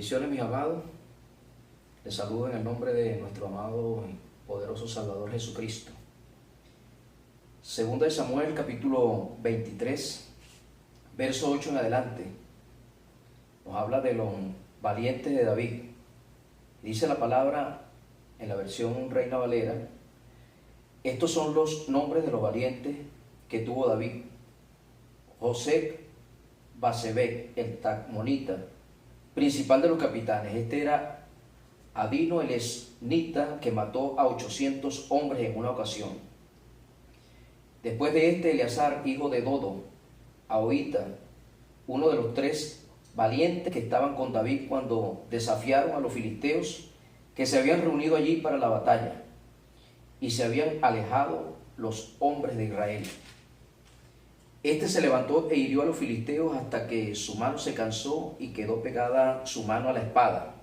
Bendiciones, mis amados. Les saludo en el nombre de nuestro amado y poderoso Salvador Jesucristo. Segunda de Samuel, capítulo 23, verso 8 en adelante, nos habla de los valientes de David. Dice la palabra en la versión Reina Valera: estos son los nombres de los valientes que tuvo David: José Basebek, el Tacmonita, principal de los capitanes. Este era Adino el Esnita, que mató a 800 hombres en una ocasión. Después de este, Eleazar, hijo de Dodo, Ahoita, uno de los 3 valientes que estaban con David cuando desafiaron a los filisteos que se habían reunido allí para la batalla, y se habían alejado los hombres de Israel. Este se levantó e hirió a los filisteos hasta que su mano se cansó y quedó pegada su mano a la espada.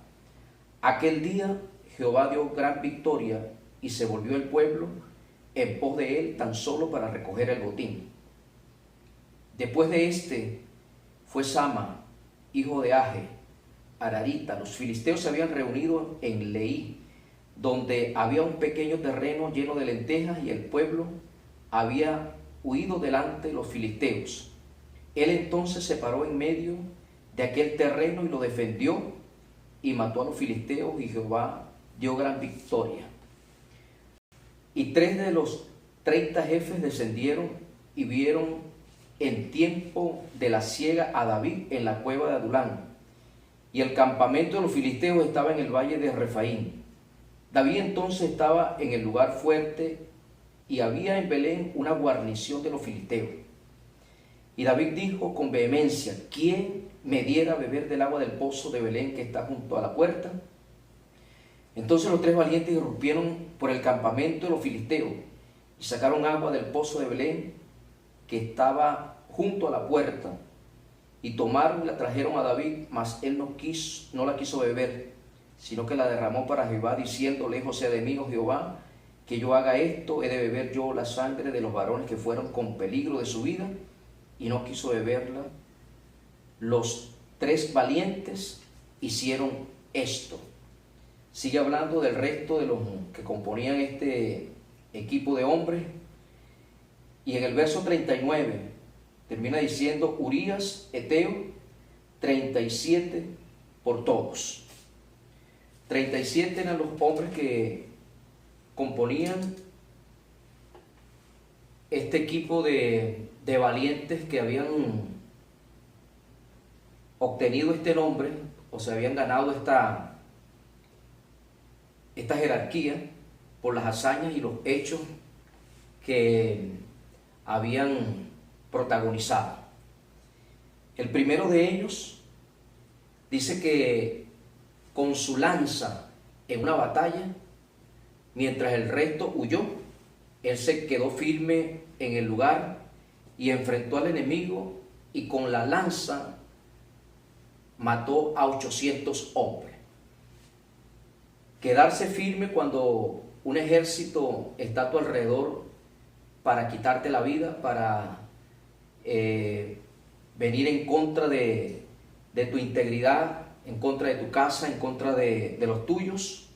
Aquel día Jehová dio gran victoria y se volvió el pueblo en pos de él tan solo para recoger el botín. Después de este fue Sama, hijo de Age, Ararita. Los filisteos se habían reunido en Leí, donde había un pequeño terreno lleno de lentejas, y el pueblo había huido delante de los filisteos. Él entonces se paró en medio de aquel terreno y lo defendió, y mató a los filisteos, y Jehová dio gran victoria. Y 3 de los 30 jefes descendieron y vieron en tiempo de la siega a David en la cueva de Adulán, y el campamento de los filisteos estaba en el valle de Refaín. David entonces estaba en el lugar fuerte, y había en Belén una guarnición de los filisteos. Y David dijo con vehemencia: ¿quién me diera a beber del agua del pozo de Belén que está junto a la puerta? Entonces los 3 valientes irrumpieron por el campamento de los filisteos y sacaron agua del pozo de Belén que estaba junto a la puerta, y tomaron y la trajeron a David, mas él no la quiso beber, sino que la derramó para Jehová, diciendo: lejos sea de mí, oh Jehová, que yo haga esto. He de beber yo la sangre de los varones que fueron con peligro de su vida. Y no quiso beberla. Los 3 valientes hicieron esto. Sigue hablando del resto de los que componían este equipo de hombres, y en el verso 39 termina diciendo: Urías Eteo, 37 por todos. 37 eran los hombres que componían este equipo de valientes que habían obtenido este nombre, o se habían ganado esta jerarquía por las hazañas y los hechos que habían protagonizado. El primero de ellos dice que con su lanza en una batalla, mientras el resto huyó, él se quedó firme en el lugar y enfrentó al enemigo, y con la lanza mató a 800 hombres. Quedarse firme cuando un ejército está a tu alrededor para quitarte la vida, para venir en contra de tu integridad, en contra de tu casa, en contra de los tuyos,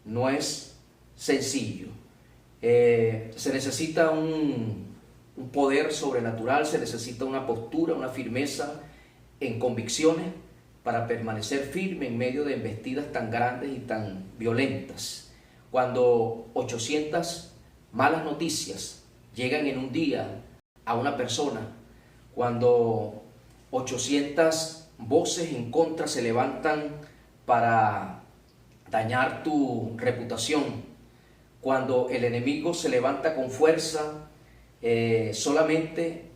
no es sencillo. Se necesita un poder sobrenatural, se necesita una postura, una firmeza en convicciones para permanecer firme en medio de embestidas tan grandes y tan violentas. Cuando 800 malas noticias llegan en un día a una persona, cuando 800 voces en contra se levantan para dañar tu reputación, cuando el enemigo se levanta con fuerza, solamente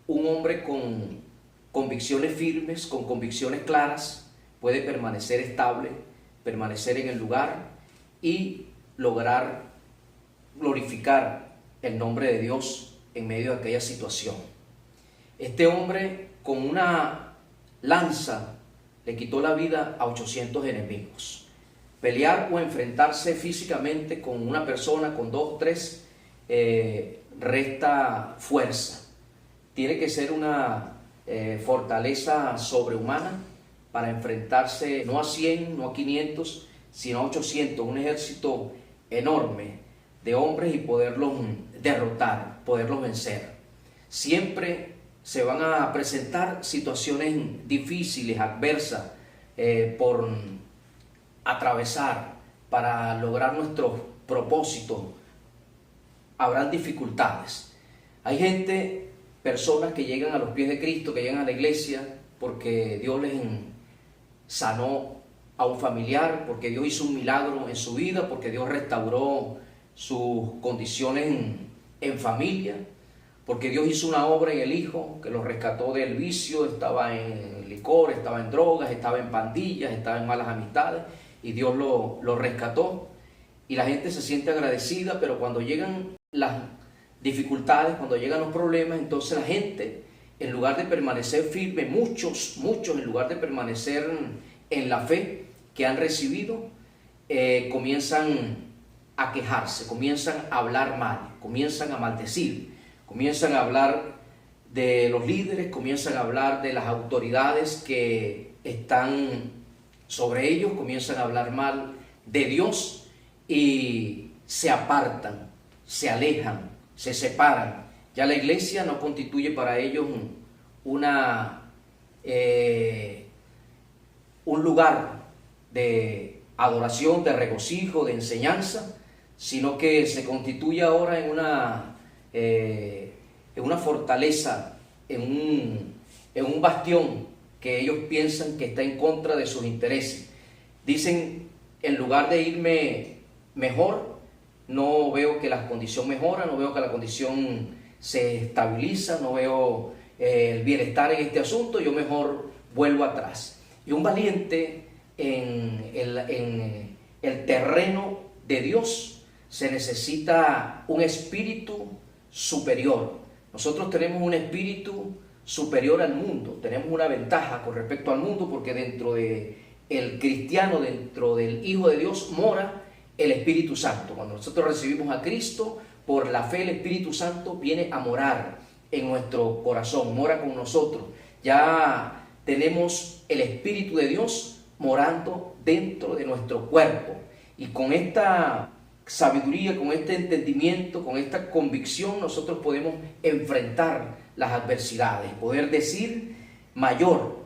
un hombre con convicciones firmes, con convicciones claras, puede permanecer estable, permanecer en el lugar y lograr glorificar el nombre de Dios en medio de aquella situación. Este hombre con una lanza le quitó la vida a 800 enemigos. Pelear o enfrentarse físicamente con una persona, con 2 o 3, resta fuerza. Tiene que ser una fortaleza sobrehumana para enfrentarse no a 100, no a 500, sino a 800, un ejército enorme de hombres y poderlos derrotar, poderlos vencer. Siempre se van a presentar situaciones difíciles, adversas, por atravesar para lograr nuestros propósitos. Habrán dificultades. Hay gente, personas que llegan a los pies de Cristo, que llegan a la iglesia porque Dios les sanó a un familiar, porque Dios hizo un milagro en su vida, porque Dios restauró sus condiciones en familia, porque Dios hizo una obra en el hijo que lo rescató del vicio, estaba en licor, estaba en drogas, estaba en pandillas, estaba en malas amistades, y Dios lo rescató. Y la gente se siente agradecida, pero cuando llegan las dificultades, cuando llegan los problemas, entonces la gente, en lugar de permanecer firme, muchos en lugar de permanecer en la fe que han recibido, comienzan a quejarse, comienzan a hablar mal, comienzan a maldecir, comienzan a hablar de los líderes, comienzan a hablar de las autoridades que están sobre ellos, comienzan a hablar mal de Dios y se apartan, se alejan, se separan. Ya la iglesia no constituye para ellos un lugar de adoración, de regocijo, de enseñanza, sino que se constituye ahora en una fortaleza, en un bastión que ellos piensan que está en contra de sus intereses. Dicen, en lugar de irme mejor, no veo que la condición mejora, no veo que la condición se estabiliza, no veo el bienestar en este asunto, yo mejor vuelvo atrás. Y un valiente en el terreno de Dios se necesita un espíritu superior. Nosotros tenemos un espíritu superior al mundo, tenemos una ventaja con respecto al mundo porque dentro del cristiano, dentro del Hijo de Dios mora el Espíritu Santo. Cuando nosotros recibimos a Cristo, por la fe el Espíritu Santo viene a morar en nuestro corazón, mora con nosotros. Ya tenemos el Espíritu de Dios morando dentro de nuestro cuerpo. Y con esta sabiduría, con este entendimiento, con esta convicción, nosotros podemos enfrentar las adversidades, poder decir, mayor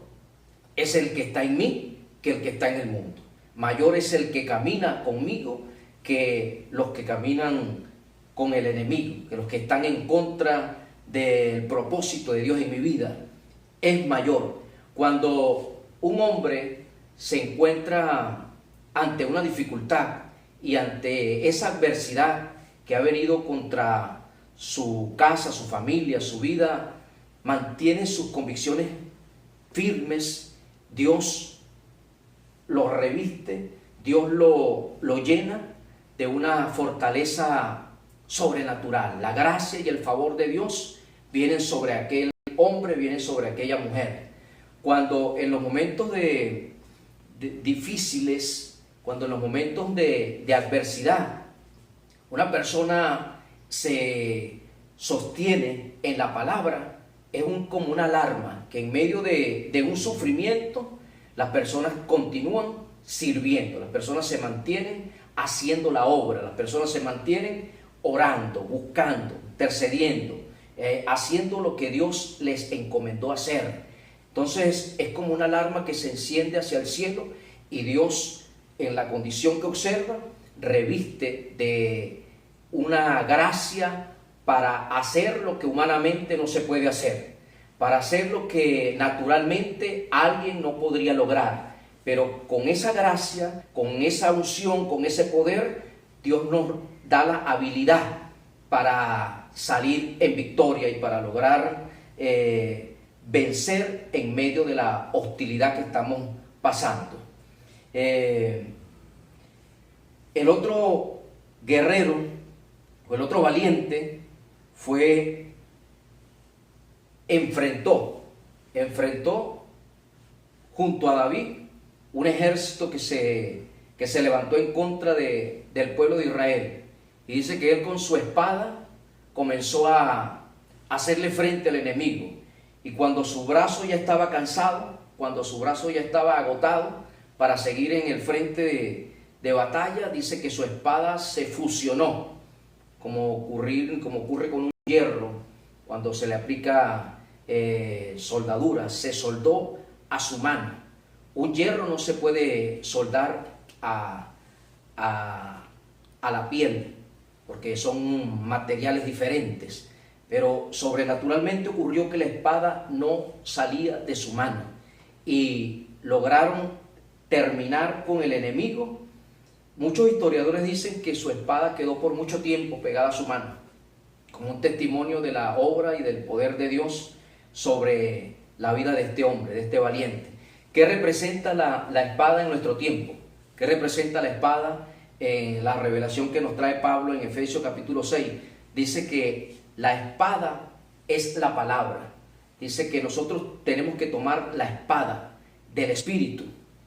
es el que está en mí que el que está en el mundo. Mayor es el que camina conmigo que los que caminan con el enemigo, que los que están en contra del propósito de Dios en mi vida. Es mayor. Cuando un hombre se encuentra ante una dificultad y ante esa adversidad que ha venido contra su casa, su familia, su vida, mantiene sus convicciones firmes, Dios lo reviste, Dios lo llena de una fortaleza sobrenatural. La gracia y el favor de Dios vienen sobre aquel hombre, vienen sobre aquella mujer. Cuando en los momentos difíciles, cuando en los momentos de adversidad, una persona se sostiene en la palabra, es como una alarma que en medio de un sufrimiento las personas continúan sirviendo, las personas se mantienen haciendo la obra, las personas se mantienen orando, buscando, intercediendo, haciendo lo que Dios les encomendó hacer. Entonces es como una alarma que se enciende hacia el cielo y Dios, en la condición que observa, reviste de una gracia para hacer lo que humanamente no se puede hacer, para hacer lo que naturalmente alguien no podría lograr. Pero con esa gracia, con esa unción, con ese poder, Dios nos da la habilidad para salir en victoria y para lograr vencer en medio de la hostilidad que estamos pasando. El otro guerrero, o el otro valiente, enfrentó junto a David un ejército que se levantó en contra del pueblo de Israel. Y dice que él con su espada comenzó a hacerle frente al enemigo. Y cuando su brazo ya estaba cansado, cuando su brazo ya estaba agotado para seguir en el frente de batalla, dice que su espada se fusionó, como ocurre con un hierro cuando se le aplica soldadura, se soldó a su mano. Un hierro no se puede soldar a la piel, porque son materiales diferentes, pero sobrenaturalmente ocurrió que la espada no salía de su mano y lograron terminar con el enemigo. Muchos historiadores dicen que su espada quedó por mucho tiempo pegada a su mano, como un testimonio de la obra y del poder de Dios sobre la vida de este hombre, de este valiente. ¿Qué representa la espada en nuestro tiempo? ¿Qué representa la espada en la revelación que nos trae Pablo en Efesios capítulo 6? Dice que la espada es la palabra. Dice que nosotros tenemos que tomar la espada del Espíritu,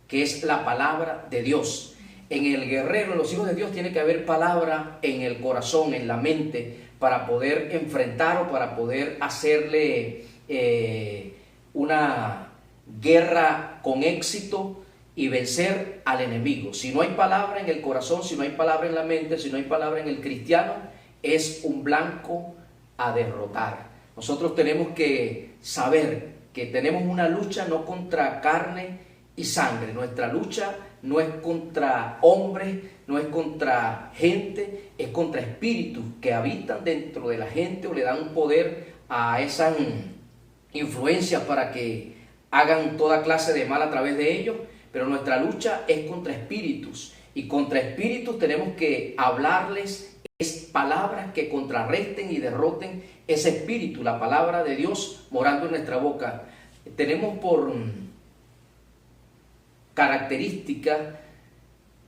que es la palabra de Dios. En el guerrero, en los hijos de Dios, tiene que haber palabra en el corazón, en la mente, para poder enfrentar o para poder hacerle una guerra con éxito y vencer al enemigo. Si no hay palabra en el corazón, si no hay palabra en la mente, si no hay palabra en el cristiano, es un blanco a derrotar. Nosotros tenemos que saber que tenemos una lucha no contra carne y sangre. Nuestra lucha no es contra hombres, no es contra gente, es contra espíritus que habitan dentro de la gente o le dan un poder a esas influencias para que hagan toda clase de mal a través de ellos. Pero nuestra lucha es contra espíritus, y contra espíritus tenemos que hablarles palabras que contrarresten y derroten ese espíritu, la palabra de Dios morando en nuestra boca. Tenemos por característica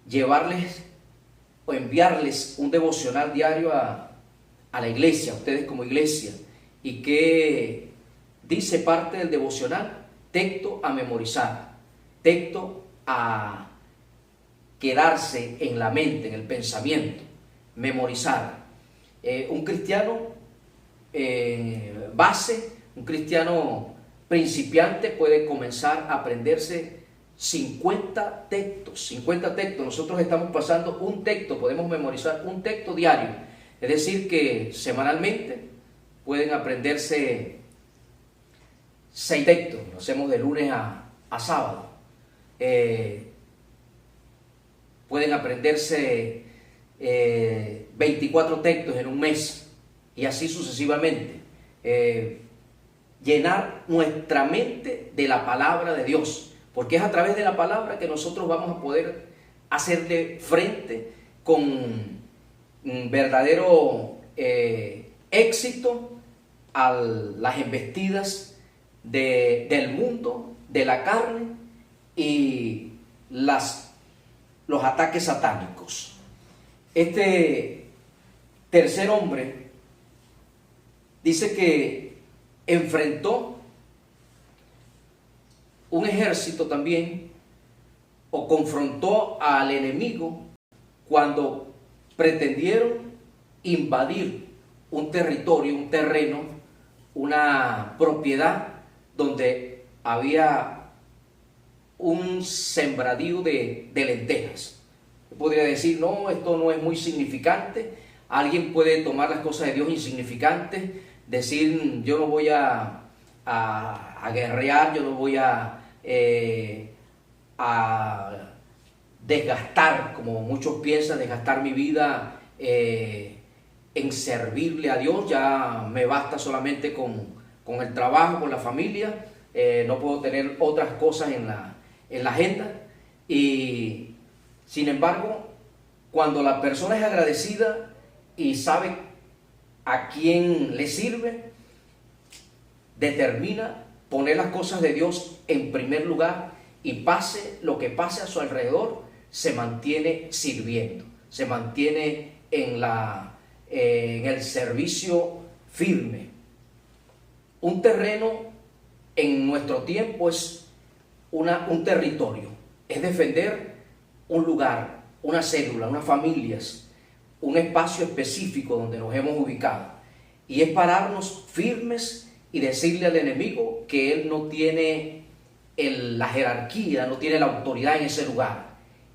llevarles o enviarles un devocional diario a la iglesia, a ustedes como iglesia. ¿Y qué dice parte del devocional? Texto a memorizar, texto a quedarse en la mente, en el pensamiento, memorizar. Un cristiano base, un cristiano principiante puede comenzar a aprenderse 50 textos. Nosotros estamos pasando un texto, podemos memorizar un texto diario. Es decir, que semanalmente pueden aprenderse 6 textos. Lo hacemos de lunes a sábado. Pueden aprenderse 24 textos en un mes, y así sucesivamente. Llenar nuestra mente de la palabra de Dios, porque es a través de la palabra que nosotros vamos a poder hacerle frente con un verdadero éxito a las embestidas del mundo, de la carne y los ataques satánicos. Este tercer hombre dice que enfrentó un ejército también, o confrontó al enemigo cuando pretendieron invadir un territorio, un terreno, una propiedad donde había un sembradío de lentejas. Podría decir, no, esto no es muy significante. Alguien puede tomar las cosas de Dios insignificantes, decir, yo no voy a guerrear, yo no voy a desgastar, como muchos piensan, desgastar mi vida en servirle a Dios. Ya me basta solamente con el trabajo, con la familia. No puedo tener otras cosas en la agenda. Y sin embargo, cuando la persona es agradecida y sabe a quién le sirve, determina poner las cosas de Dios en primer lugar, y pase lo que pase a su alrededor, se mantiene sirviendo, se mantiene en el servicio firme. Un terreno en nuestro tiempo es un territorio, es defender un lugar, una célula, unas familias, un espacio específico donde nos hemos ubicado, y es pararnos firmes y decirle al enemigo que él no tiene la jerarquía, no tiene la autoridad en ese lugar,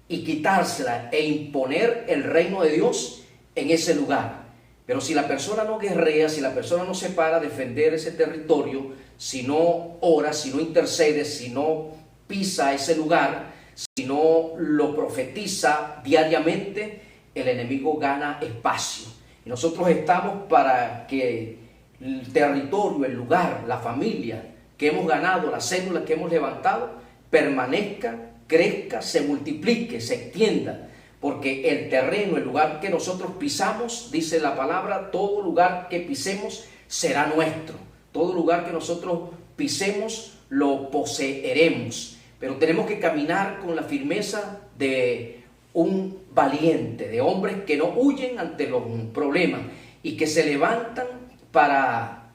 y quitársela e imponer el reino de Dios en ese lugar. Pero si la persona no guerrea, si la persona no se para a defender ese territorio, si no ora, si no intercede, si no pisa ese lugar, si no lo profetiza diariamente, el enemigo gana espacio. Y nosotros estamos para que el territorio, el lugar, la familia que hemos ganado, la célula que hemos levantado, permanezca, crezca, se multiplique, se extienda. Porque el terreno, el lugar que nosotros pisamos, dice la palabra, todo lugar que pisemos será nuestro. Todo lugar que nosotros pisemos lo poseeremos. Pero tenemos que caminar con la firmeza de un valiente, de hombres que no huyen ante los problemas y que se levantan para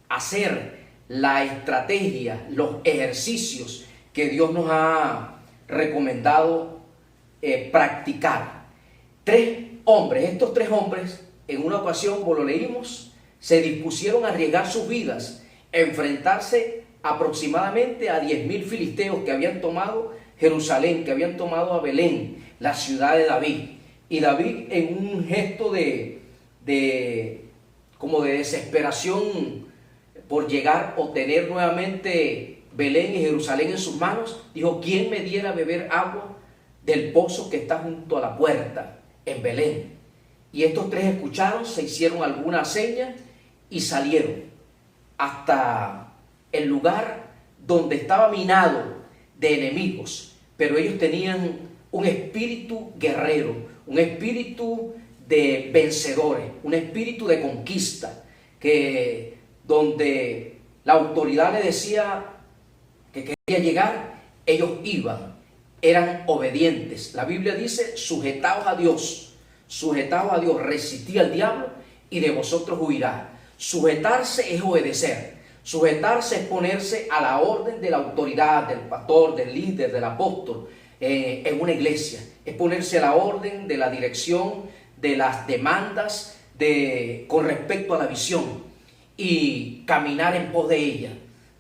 hacer la estrategia, los ejercicios que Dios nos ha recomendado practicar. Estos tres hombres, en una ocasión, como lo leímos, se dispusieron a arriesgar sus vidas, a enfrentarse aproximadamente a 10.000 filisteos que habían tomado Jerusalén, que habían tomado a Belén, la ciudad de David. Y David, en un gesto como de desesperación por llegar o tener nuevamente Belén y Jerusalén en sus manos, dijo: ¿quién me diera a beber agua del pozo que está junto a la puerta en Belén? Y estos tres escucharon, se hicieron alguna seña y salieron hasta el lugar donde estaba minado de enemigos. Pero ellos tenían un espíritu guerrero, un espíritu de vencedores, un espíritu de conquista, que donde la autoridad le decía que quería llegar, ellos iban. Eran obedientes. La Biblia dice: sujetaos a Dios, resistid al diablo y de vosotros huirá. Sujetarse es obedecer. Sujetarse es ponerse a la orden de la autoridad, del pastor, del líder, del apóstol en una iglesia. Es ponerse a la orden de la dirección, de las demandas con respecto a la visión y caminar en pos de ella.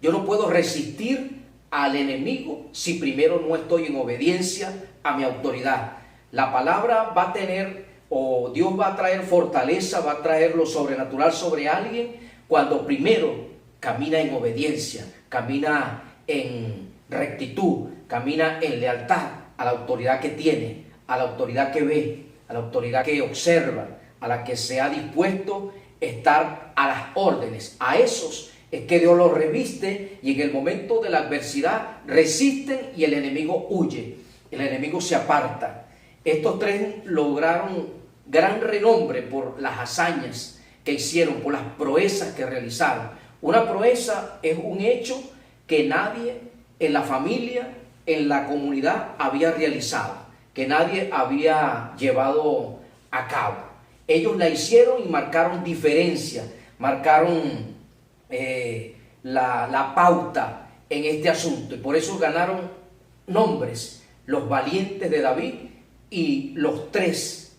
Yo no puedo resistir al enemigo si primero no estoy en obediencia a mi autoridad. La palabra va a tener, o Dios va a traer fortaleza, va a traer lo sobrenatural sobre alguien cuando primero camina en obediencia, camina en rectitud, camina en lealtad a la autoridad que tiene, a la autoridad que ve, a la autoridad que observa, a la que se ha dispuesto a estar a las órdenes. A esos es que Dios los reviste, y en el momento de la adversidad resisten y el enemigo huye, el enemigo se aparta. Estos tres lograron gran renombre por las hazañas que hicieron, por las proezas que realizaron. Una proeza es un hecho que nadie en la familia, en la comunidad había realizado, que nadie había llevado a cabo. Ellos la hicieron y marcaron diferencia, marcaron la pauta en este asunto, y por eso ganaron nombres: los valientes de David. Y los tres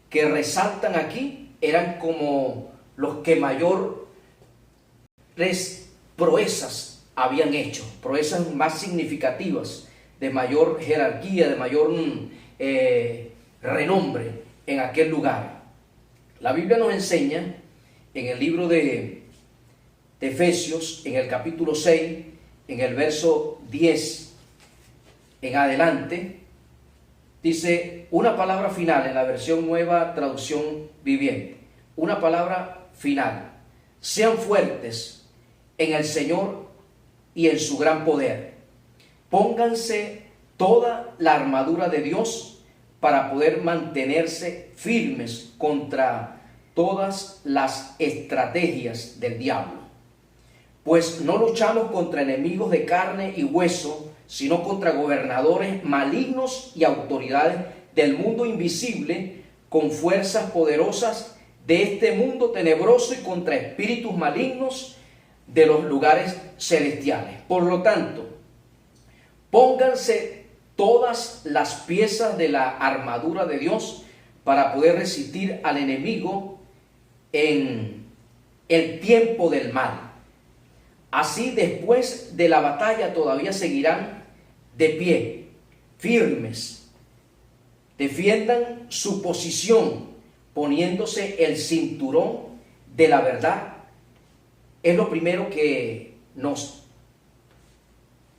que resaltan aquí eran como los que mayores proezas habían hecho, proezas más significativas, de mayor jerarquía, de mayor renombre en aquel lugar. La Biblia nos enseña en el libro de Efesios, en el capítulo 6, en el verso 10 en adelante, dice una palabra final en la versión Nueva Traducción Viviente. Una palabra final: sean fuertes en el Señor y en su gran poder. Pónganse toda la armadura de Dios para poder mantenerse firmes contra todas las estrategias del diablo. Pues no luchamos contra enemigos de carne y hueso, sino contra gobernadores malignos y autoridades del mundo invisible, con fuerzas poderosas de este mundo tenebroso, y contra espíritus malignos de los lugares celestiales. Por lo tanto, pónganse todas las piezas de la armadura de Dios para poder resistir al enemigo en el tiempo del mal. Así después de la batalla todavía seguirán de pie, firmes. Defiendan su posición poniéndose el cinturón de la verdad. Es lo primero que nos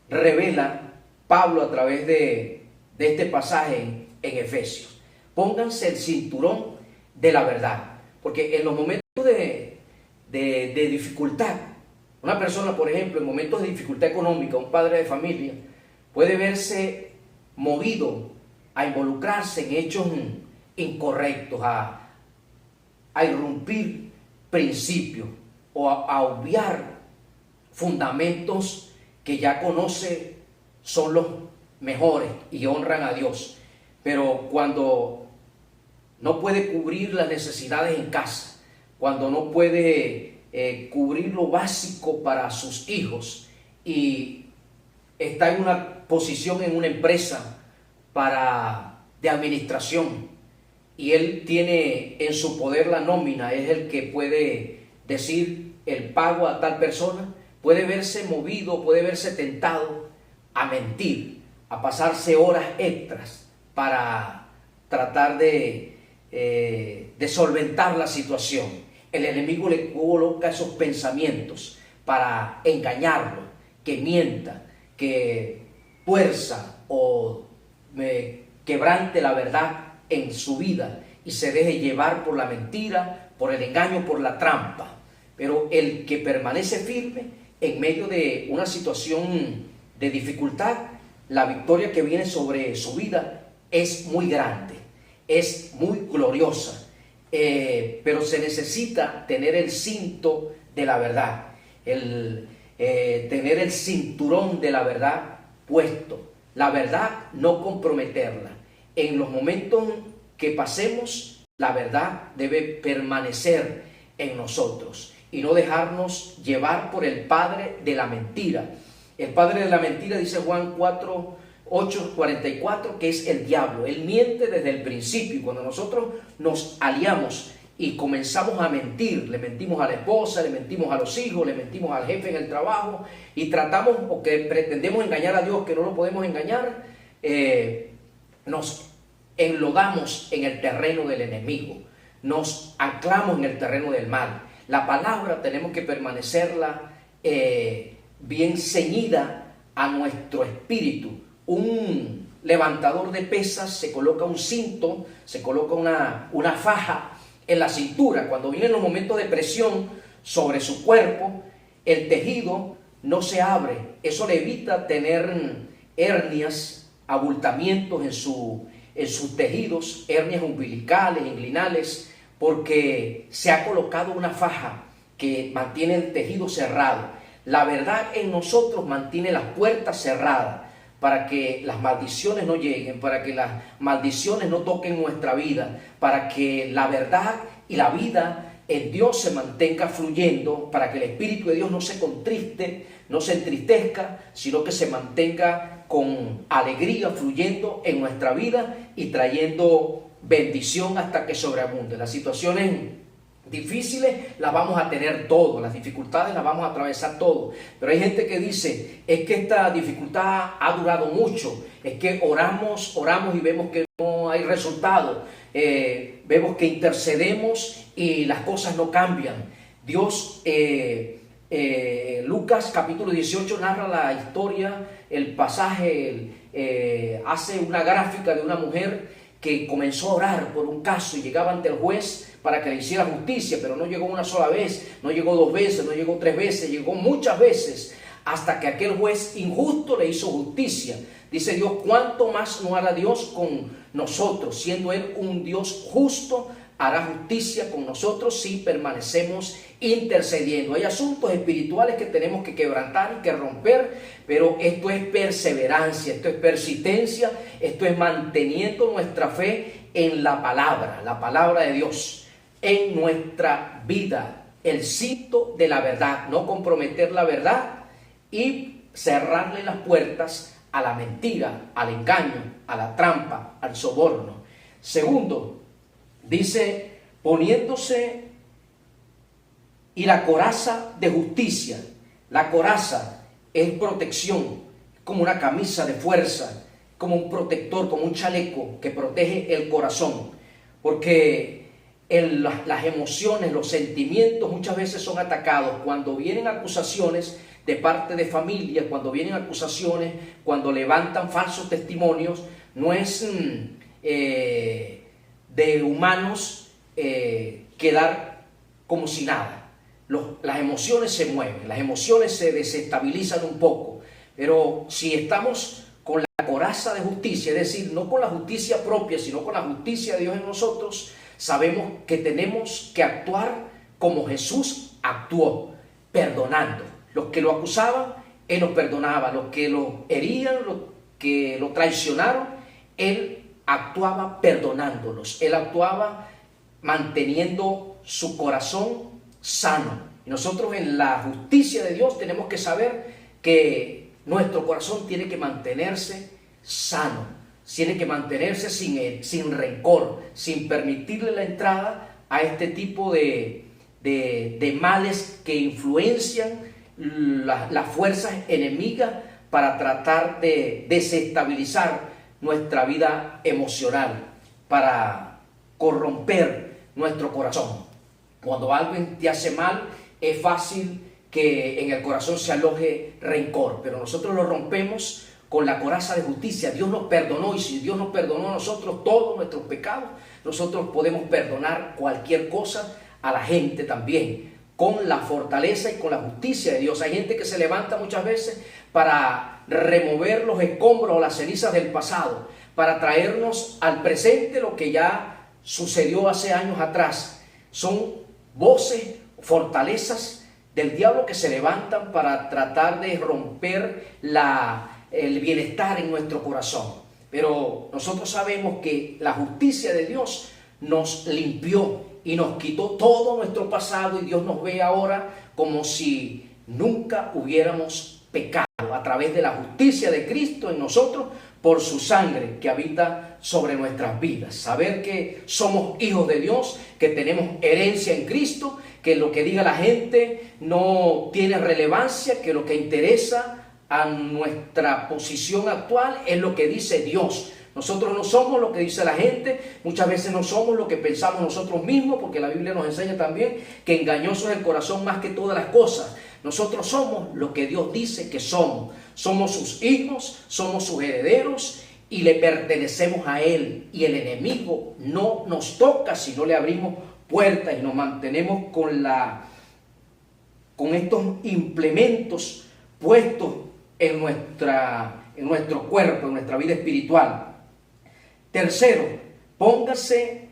revela Pablo a través de este pasaje en Efesios. Pónganse el cinturón de la verdad, porque en los momentos de dificultad, una persona, por ejemplo, en momentos de dificultad económica, un padre de familia, puede verse movido a involucrarse en hechos incorrectos, a irrumpir principios o a obviar fundamentos que ya conoce son los mejores y honran a Dios. Pero cuando no puede cubrir las necesidades en casa, cuando no puede cubrir lo básico para sus hijos y está en una posición en una empresa de administración y él tiene en su poder la nómina, es el que puede decir el pago a tal persona, puede verse movido, puede verse tentado a mentir, a pasarse horas extras para tratar de solventar la situación. El enemigo le coloca esos pensamientos para engañarlo, que mienta, que tuerza o quebrante la verdad en su vida y se deje llevar por la mentira, por el engaño, por la trampa. Pero el que permanece firme en medio de una situación de dificultad, la victoria que viene sobre su vida es muy grande, es muy gloriosa, pero se necesita tener el cinto de la verdad, tener el cinturón de la verdad puesto, la verdad no comprometerla. En los momentos que pasemos, la verdad debe permanecer en nosotros y no dejarnos llevar por el padre de la mentira. El padre de la mentira, dice Juan 8:44, que es el diablo. Él miente desde el principio y cuando nosotros nos aliamos y comenzamos a mentir, le mentimos a la esposa, le mentimos a los hijos, le mentimos al jefe en el trabajo y tratamos o que pretendemos engañar a Dios, que no lo podemos engañar, nos enlodamos en el terreno del enemigo, nos anclamos en el terreno del mal. La palabra tenemos que permanecerla bien ceñida a nuestro espíritu. Un levantador de pesas se coloca un cinto, se coloca una faja en la cintura. Cuando vienen los momentos de presión sobre su cuerpo, el tejido no se abre. Eso le evita tener hernias, abultamientos en sus tejidos, hernias umbilicales, inguinales, porque se ha colocado una faja que mantiene el tejido cerrado. La verdad en nosotros mantiene las puertas cerradas para que las maldiciones no lleguen, para que las maldiciones no toquen nuestra vida, para que la verdad y la vida en Dios se mantenga fluyendo, para que el Espíritu de Dios no se contriste, no se entristezca, sino que se mantenga con alegría fluyendo en nuestra vida y trayendo bendición hasta que sobreabunde. Las situaciones difíciles las vamos a tener todos, las dificultades las vamos a atravesar todos, pero hay gente que dice, es que esta dificultad ha durado mucho, es que oramos y vemos que no hay resultado, vemos que intercedemos y las cosas no cambian. Dios, Lucas capítulo 18 narra la historia, el pasaje, hace una gráfica de una mujer que comenzó a orar por un caso y llegaba ante el juez para que le hiciera justicia, pero no llegó una sola vez, no llegó 2 veces, no llegó 3 veces, llegó muchas veces, hasta que aquel juez injusto le hizo justicia. Dice Dios, ¿cuánto más no hará Dios con nosotros? Siendo Él un Dios justo, hará justicia con nosotros si permanecemos intercediendo. Hay asuntos espirituales que tenemos que quebrantar y que romper, pero esto es perseverancia, esto es persistencia, esto es manteniendo nuestra fe en la palabra de Dios, en nuestra vida, el cinto de la verdad, no comprometer la verdad y cerrarle las puertas a la mentira, al engaño, a la trampa, al soborno. Segundo, dice, poniéndose y la coraza de justicia. La coraza es protección, como una camisa de fuerza, como un protector, como un chaleco que protege el corazón, porque las emociones, los sentimientos muchas veces son atacados cuando vienen acusaciones de parte de familia, cuando vienen acusaciones, cuando levantan falsos testimonios. No es de humanos quedar como si nada. Las emociones se mueven, las emociones se desestabilizan un poco, pero si estamos con la coraza de justicia, es decir, no con la justicia propia, sino con la justicia de Dios en nosotros, sabemos que tenemos que actuar como Jesús actuó, perdonando. Los que lo acusaban, Él los perdonaba. Los que lo herían, los que lo traicionaron, Él actuaba perdonándolos. Él actuaba manteniendo su corazón sano. Y nosotros en la justicia de Dios tenemos que saber que nuestro corazón tiene que mantenerse sano, tiene que mantenerse sin rencor, sin permitirle la entrada a este tipo de males que influencian las fuerzas enemigas para tratar de desestabilizar nuestra vida emocional, para corromper nuestro corazón. Cuando alguien te hace mal, es fácil que en el corazón se aloje rencor, pero nosotros lo rompemos con la coraza de justicia. Dios nos perdonó, y si Dios nos perdonó a nosotros todos nuestros pecados, nosotros podemos perdonar cualquier cosa a la gente también, con la fortaleza y con la justicia de Dios. Hay gente que se levanta muchas veces para remover los escombros o las cenizas del pasado, para traernos al presente lo que ya sucedió hace años atrás. Son voces, fortalezas del diablo que se levantan para tratar de romper el bienestar en nuestro corazón. Pero nosotros sabemos que la justicia de Dios nos limpió y nos quitó todo nuestro pasado, y Dios nos ve ahora como si nunca hubiéramos pecado, a través de la justicia de Cristo en nosotros, por su sangre que habita sobre nuestras vidas. Saber que somos hijos de Dios, que tenemos herencia en Cristo, que lo que diga la gente no tiene relevancia, que lo que interesa a nuestra posición actual es lo que dice Dios. Nosotros no somos lo que dice la gente, muchas veces no somos lo que pensamos nosotros mismos, porque la Biblia nos enseña también que engañoso es el corazón más que todas las cosas. Nosotros somos lo que Dios dice que somos. Somos sus hijos, somos sus herederos y le pertenecemos a Él. Y el enemigo no nos toca si no le abrimos puertas y nos mantenemos con estos implementos puestos en nuestro cuerpo, en nuestra vida espiritual. Tercero, póngase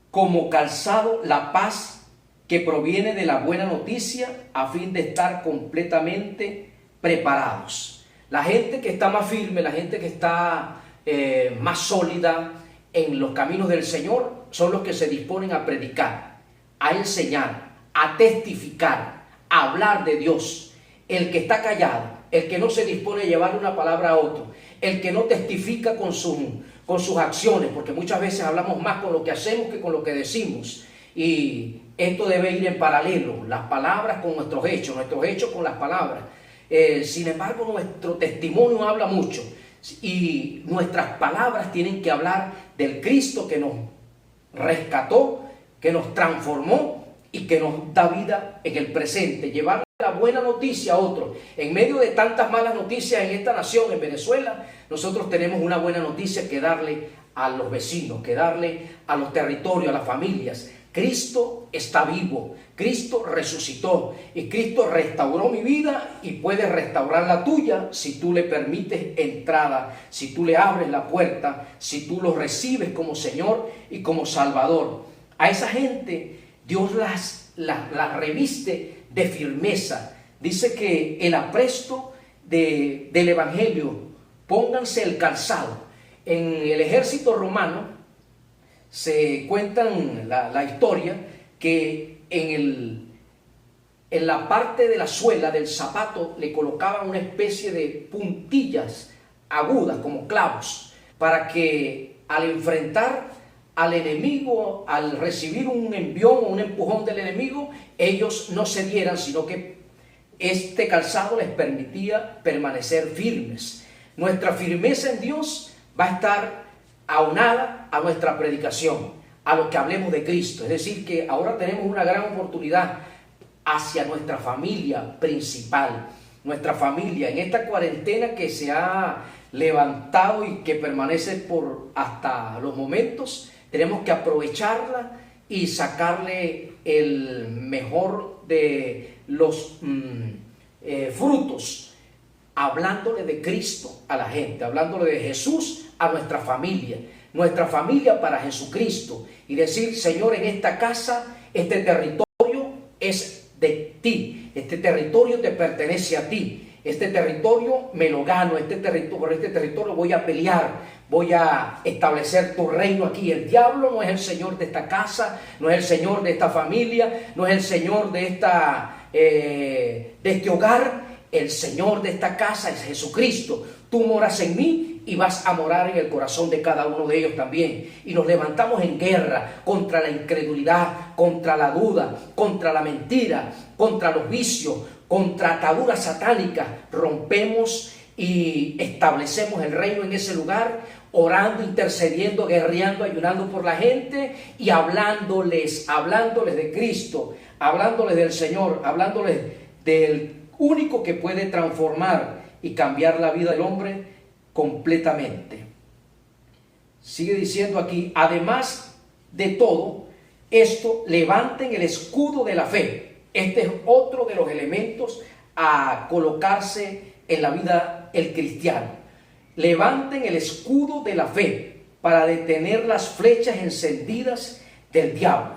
como calzado la paz que proviene de la buena noticia, a fin de estar completamente preparados. La gente que está más firme, la gente que está más sólida en los caminos del Señor, son los que se disponen a predicar, a enseñar, a testificar, a hablar de Dios. El que está callado, el que no se dispone a llevar una palabra a otro, el que no testifica con sus acciones, porque muchas veces hablamos más con lo que hacemos que con lo que decimos, y esto debe ir en paralelo, las palabras con nuestros hechos con las palabras. Sin embargo, nuestro testimonio habla mucho, y nuestras palabras tienen que hablar del Cristo que nos rescató, que nos transformó y que nos da vida en el presente. Llevar la buena noticia a otros. En medio de tantas malas noticias en esta nación, en Venezuela, nosotros tenemos una buena noticia que darle a los vecinos, que darle a los territorios, a las familias. Cristo está vivo, Cristo resucitó y Cristo restauró mi vida y puede restaurar la tuya si tú le permites entrada, si tú le abres la puerta, si tú lo recibes como Señor y como Salvador. A esa gente Dios las reviste de firmeza. Dice que el apresto del Evangelio, pónganse el calzado. En el ejército romano se cuentan la historia que en la parte de la suela del zapato le colocaban una especie de puntillas agudas como clavos, para que al enfrentar al enemigo, al recibir un envión o un empujón del enemigo, ellos no cedieran, sino que este calzado les permitía permanecer firmes. Nuestra firmeza en Dios va a estar aunada a nuestra predicación, a lo que hablemos de Cristo. Es decir, que ahora tenemos una gran oportunidad hacia nuestra familia principal, nuestra familia. En esta cuarentena que se ha levantado y que permanece por hasta los momentos, tenemos que aprovecharla y sacarle el mejor de los frutos, hablándole de Cristo a la gente, hablándole de Jesús a nuestra familia para Jesucristo, y decir: Señor, en esta casa, este territorio es de ti, este territorio te pertenece a ti, este territorio me lo gano, por este territorio voy a pelear, voy a establecer tu reino aquí. El diablo no es el Señor de esta casa, no es el Señor de esta familia, no es el Señor de este hogar. El Señor de esta casa es Jesucristo. Tú moras en mí y vas a morar en el corazón de cada uno de ellos también. Y nos levantamos en guerra contra la incredulidad, contra la duda, contra la mentira, contra los vicios, contra ataduras satánicas. Rompemos y establecemos el reino en ese lugar, orando, intercediendo, guerreando, ayunando por la gente y hablándoles de Cristo, hablándoles del Señor, hablándoles del único que puede transformar y cambiar la vida del hombre completamente. Sigue diciendo aquí: además de todo esto, levanten el escudo de la fe. Este es otro de los elementos a colocarse en la vida el cristiano. Levanten el escudo de la fe para detener las flechas encendidas del diablo.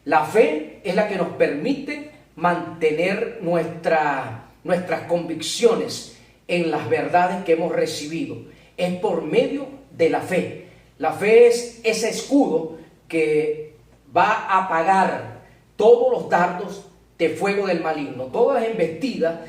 La fe es la que nos permite mantener nuestras convicciones en las verdades que hemos recibido. Es por medio de la fe. La fe es ese escudo que va a apagar todos los dardos de fuego del maligno, todas las embestidas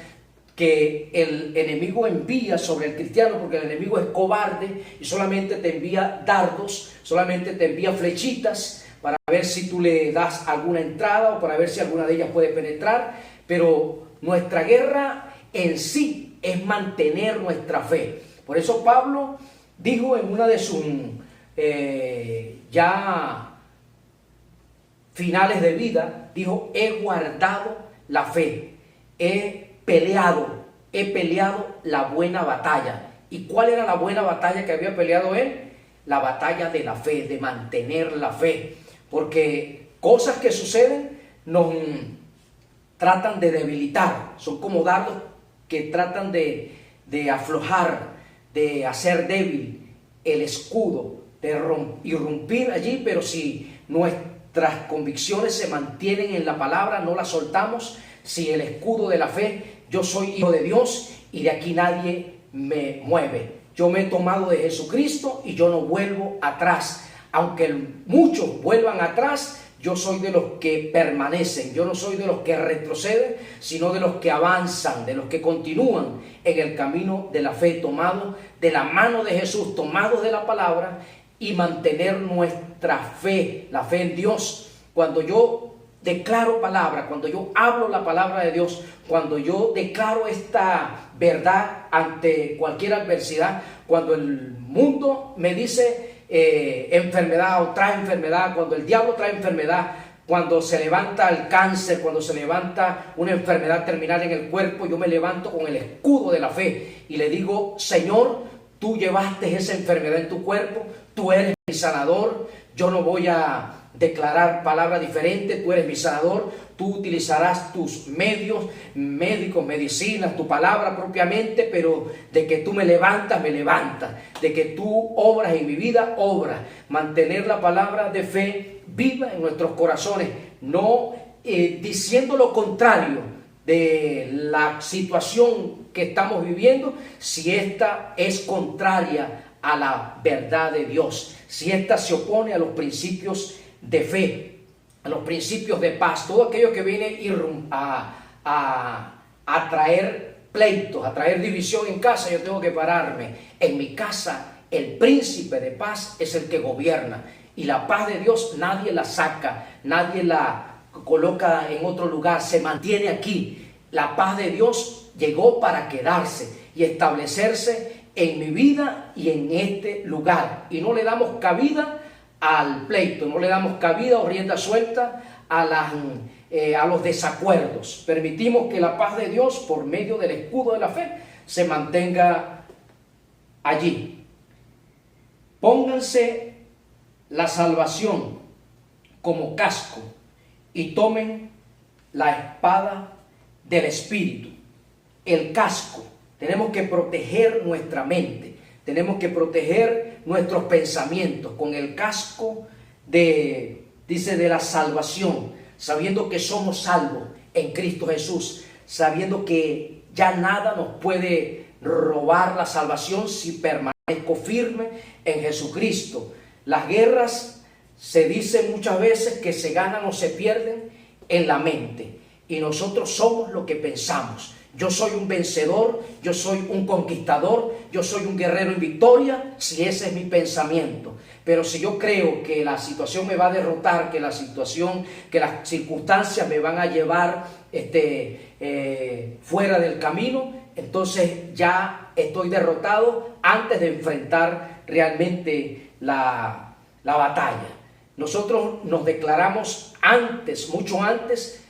que el enemigo envía sobre el cristiano, porque el enemigo es cobarde y solamente te envía dardos, solamente te envía flechitas para ver si tú le das alguna entrada o para ver si alguna de ellas puede penetrar. Pero nuestra guerra en sí es mantener nuestra fe. Por eso Pablo dijo en una de sus ya finales de vida, dijo: he guardado la fe, he peleado la buena batalla. ¿Y cuál era la buena batalla que había peleado él? La batalla de la fe, de mantener la fe. Porque cosas que suceden nos tratan de debilitar, son como dardos que tratan de aflojar, de hacer débil el escudo, de irrumpir allí. Pero si nuestras convicciones se mantienen en la palabra, no las soltamos, si el escudo de la fe: yo soy hijo de Dios y de aquí nadie me mueve, yo me he tomado de Jesucristo y yo no vuelvo atrás. Aunque muchos vuelvan atrás, yo soy de los que permanecen. Yo no soy de los que retroceden, sino de los que avanzan, de los que continúan en el camino de la fe, tomados de la mano de Jesús, tomados de la palabra, y mantener nuestra fe, la fe en Dios. Cuando yo declaro palabra, cuando yo hablo la palabra de Dios, cuando yo declaro esta verdad ante cualquier adversidad, cuando el mundo me dice enfermedad o trae enfermedad, cuando el diablo trae enfermedad, cuando se levanta el cáncer, cuando se levanta una enfermedad terminal en el cuerpo, yo me levanto con el escudo de la fe y le digo: Señor, tú llevaste esa enfermedad en tu cuerpo, tú eres mi sanador, yo no voy a declarar palabra diferente, tú eres mi sanador, tú utilizarás tus medios médicos, medicinas, tu palabra propiamente, pero de que tú me levantas, de que tú obras en mi vida, obras. Mantener la palabra de fe viva en nuestros corazones, no diciendo lo contrario de la situación que estamos viviendo, si esta es contraria a la verdad de Dios, si esta se opone a los principios de fe, a los principios de paz, todo aquello que viene a traer pleitos, a traer división en casa. Yo tengo que pararme. En mi casa el príncipe de paz es el que gobierna, y la paz de Dios nadie la saca, nadie la coloca en otro lugar, se mantiene aquí La paz de Dios llegó para quedarse y establecerse en mi vida y en este lugar. Y no le damos cabida al pleito, no le damos cabida o rienda suelta a los desacuerdos. Permitimos que la paz de Dios, por medio del escudo de la fe, se mantenga allí. Pónganse la salvación como casco y tomen la espada del Espíritu. El casco. Tenemos que proteger nuestra mente, tenemos que proteger nuestros pensamientos con el casco de la salvación, sabiendo que somos salvos en Cristo Jesús, sabiendo que ya nada nos puede robar la salvación si permanezco firme en Jesucristo. Las guerras se dice muchas veces que se ganan o se pierden en la mente, y nosotros somos lo que pensamos. Yo soy un vencedor, yo soy un conquistador, yo soy un guerrero en victoria, si ese es mi pensamiento. Pero si yo creo que la situación me va a derrotar, que las circunstancias me van a llevar fuera del camino, entonces ya estoy derrotado antes de enfrentar realmente la batalla. Nosotros nos declaramos antes, mucho antes,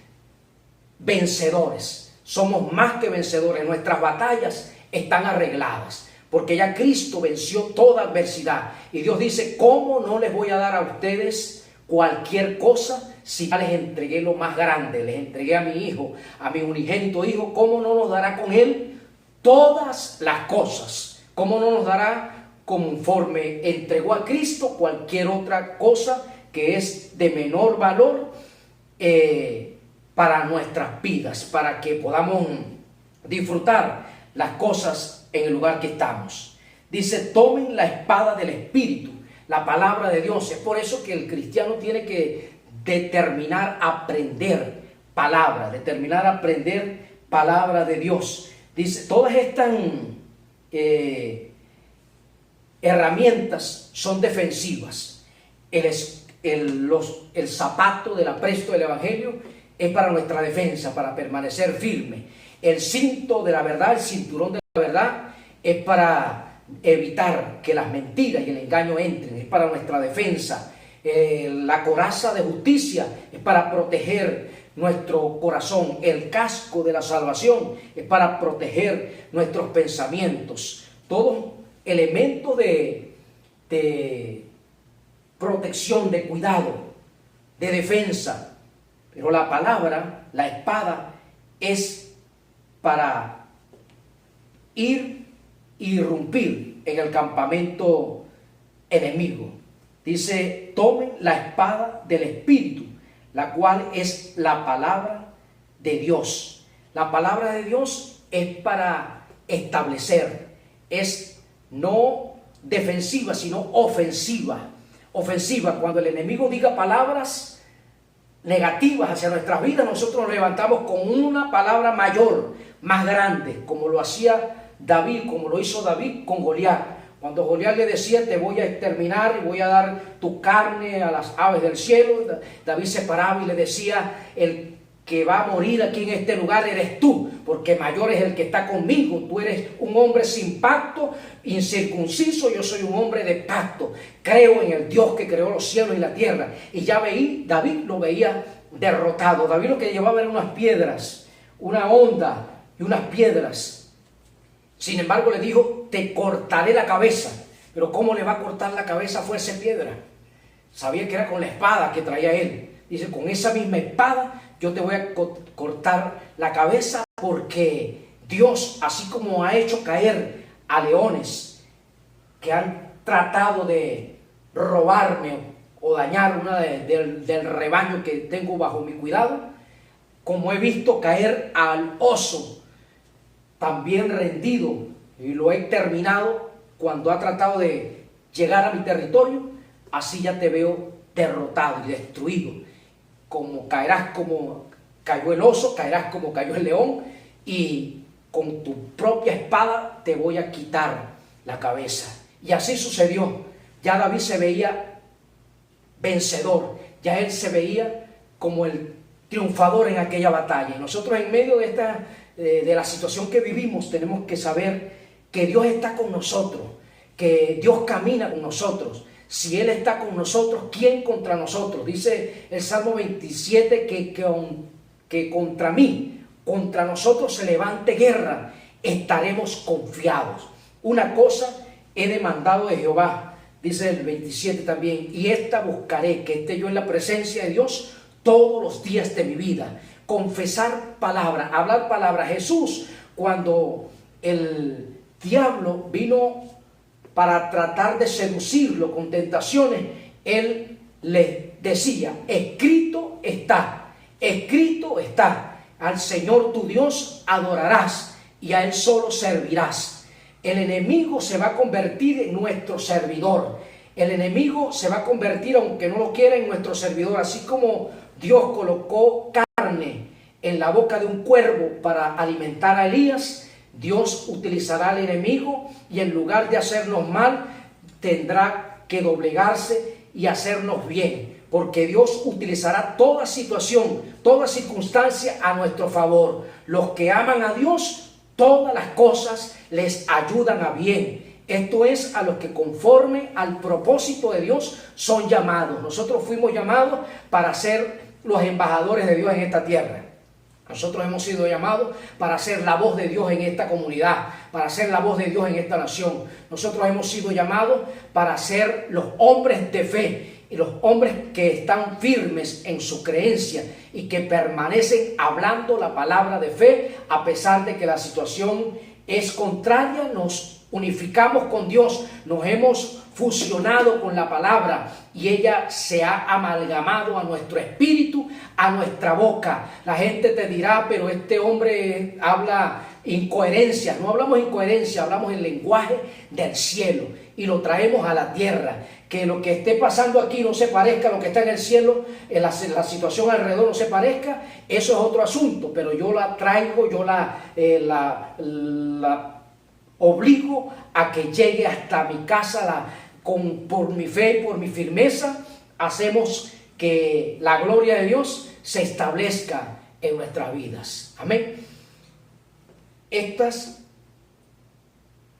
vencedores. Somos más que vencedores. Nuestras batallas están arregladas, porque ya Cristo venció toda adversidad. Y Dios dice: ¿cómo no les voy a dar a ustedes cualquier cosa si ya les entregué lo más grande? Les entregué a mi Hijo, a mi unigénito Hijo. ¿Cómo no nos dará con Él todas las cosas? ¿Cómo no nos dará, conforme entregó a Cristo, cualquier otra cosa que es de menor valor para nuestras vidas, para que podamos disfrutar las cosas en el lugar que estamos? Dice: tomen la espada del Espíritu, la palabra de Dios. Es por eso que el cristiano tiene que determinar aprender palabra de Dios. Dice: todas estas herramientas son defensivas. El zapato del apresto del Evangelio es para nuestra defensa, para permanecer firme. El cinto de la verdad, el cinturón de la verdad, es para evitar que las mentiras y el engaño entren, es para nuestra defensa. La coraza de justicia es para proteger nuestro corazón. El casco de la salvación es para proteger nuestros pensamientos. Todos elementos de protección, de cuidado, de defensa. Pero la palabra, la espada, es para ir y irrumpir en el campamento enemigo. Dice: tomen la espada del Espíritu, la cual es la palabra de Dios. La palabra de Dios es para establecer, es no defensiva, sino ofensiva. Ofensiva, cuando el enemigo diga palabras negativas hacia nuestras vidas, nosotros nos levantamos con una palabra mayor, más grande, como lo hacía David, como lo hizo David con Goliat. Cuando Goliat le decía: te voy a exterminar y voy a dar tu carne a las aves del cielo, David se paraba y le decía: el que va a morir aquí en este lugar eres tú, porque mayor es el que está conmigo. Tú eres un hombre sin pacto, incircunciso, yo soy un hombre de pacto. Creo en el Dios que creó los cielos y la tierra. Y ya David lo veía derrotado. David lo que llevaba eran unas piedras, una honda y unas piedras. Sin embargo le dijo: te cortaré la cabeza. Pero ¿cómo le va a cortar la cabeza a fuerza de piedra? Sabía que era con la espada que traía él. Dice: con esa misma espada yo te voy a cortar la cabeza, porque Dios, así como ha hecho caer a leones que han tratado de robarme o dañar una del rebaño que tengo bajo mi cuidado, como he visto caer al oso también rendido y lo he exterminado cuando ha tratado de llegar a mi territorio, así ya te veo derrotado y destruido. Caerás como cayó el oso, caerás como cayó el león, y con tu propia espada te voy a quitar la cabeza. Y así sucedió. Ya David se veía vencedor, ya él se veía como el triunfador en aquella batalla. Y nosotros en medio de de la situación que vivimos tenemos que saber que Dios está con nosotros, que Dios camina con nosotros. Si Él está con nosotros, ¿quién contra nosotros? Dice el Salmo 27 que contra mí, contra nosotros se levante guerra, estaremos confiados. Una cosa he demandado de Jehová, dice el 27 también, y esta buscaré, que esté yo en la presencia de Dios todos los días de mi vida. Confesar palabra, hablar palabra. Jesús, cuando el diablo vino para tratar de seducirlo con tentaciones, Él le decía, escrito está, al Señor tu Dios adorarás y a Él solo servirás. El enemigo se va a convertir en nuestro servidor. El enemigo se va a convertir, aunque no lo quiera, en nuestro servidor. Así como Dios colocó carne en la boca de un cuervo para alimentar a Elías, Dios utilizará al enemigo y en lugar de hacernos mal, tendrá que doblegarse y hacernos bien. Porque Dios utilizará toda situación, toda circunstancia a nuestro favor. Los que aman a Dios, todas las cosas les ayudan a bien. Esto es a los que conforme al propósito de Dios son llamados. Nosotros fuimos llamados para ser los embajadores de Dios en esta tierra. Nosotros hemos sido llamados para ser la voz de Dios en esta comunidad, para ser la voz de Dios en esta nación. Nosotros hemos sido llamados para ser los hombres de fe y los hombres que están firmes en su creencia y que permanecen hablando la palabra de fe a pesar de que la situación es contraria. Nos unificamos con Dios, nos hemos fusionado con la palabra y ella se ha amalgamado a nuestro espíritu, a nuestra boca. La gente te dirá, pero este hombre habla incoherencia. No hablamos incoherencia, hablamos el lenguaje del cielo y lo traemos a la tierra. Que lo que esté pasando aquí no se parezca a lo que está en el cielo, la situación alrededor no se parezca, eso es otro asunto, pero yo la traigo, yo la obligo a que llegue hasta mi casa. Por mi fe, por mi firmeza, hacemos que la gloria de Dios se establezca en nuestras vidas. Amén. Estas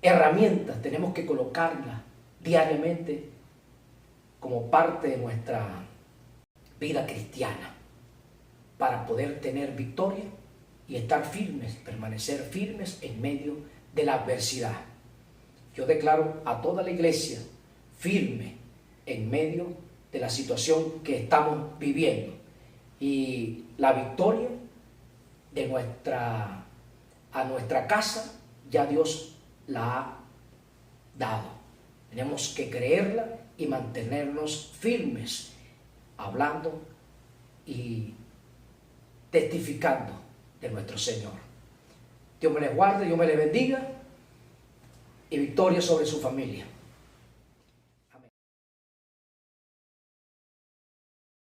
herramientas tenemos que colocarlas diariamente como parte de nuestra vida cristiana para poder tener victoria y estar firmes, permanecer firmes en medio de la adversidad. Yo declaro a toda la iglesia firme en medio de la situación que estamos viviendo, y la victoria a nuestra casa ya Dios la ha dado. Tenemos que creerla y mantenernos firmes, hablando y testificando de nuestro Señor. Dios me les guarde, Dios me les bendiga y victoria sobre su familia.